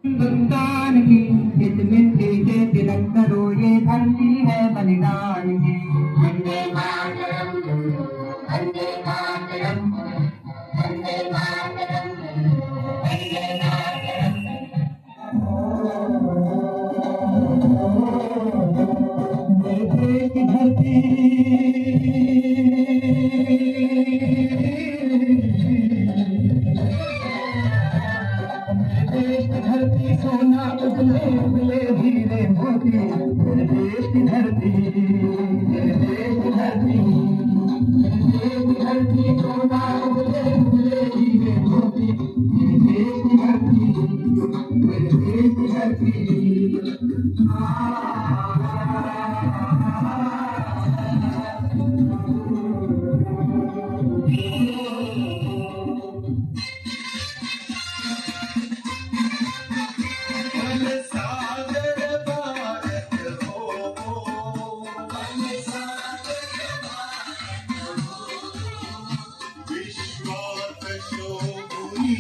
हिंदुस्तान की इस मिट्टी से तिलक करो, ये धरती है बलिदान की। वंदे मातरम, वंदे मातरम, वंदे मातरम, वंदे मातरम। मेरे देश की धरती, देश की धरती सोना उगले उगले हीरे मोती। मेरे देश की धरती, मेरे देश की धरती, मेरे देश की धरती सोना उगले उगले हीरे मोती। मेरे देश की धरती, मेरे देश की धरती। विश्वास शोभुनी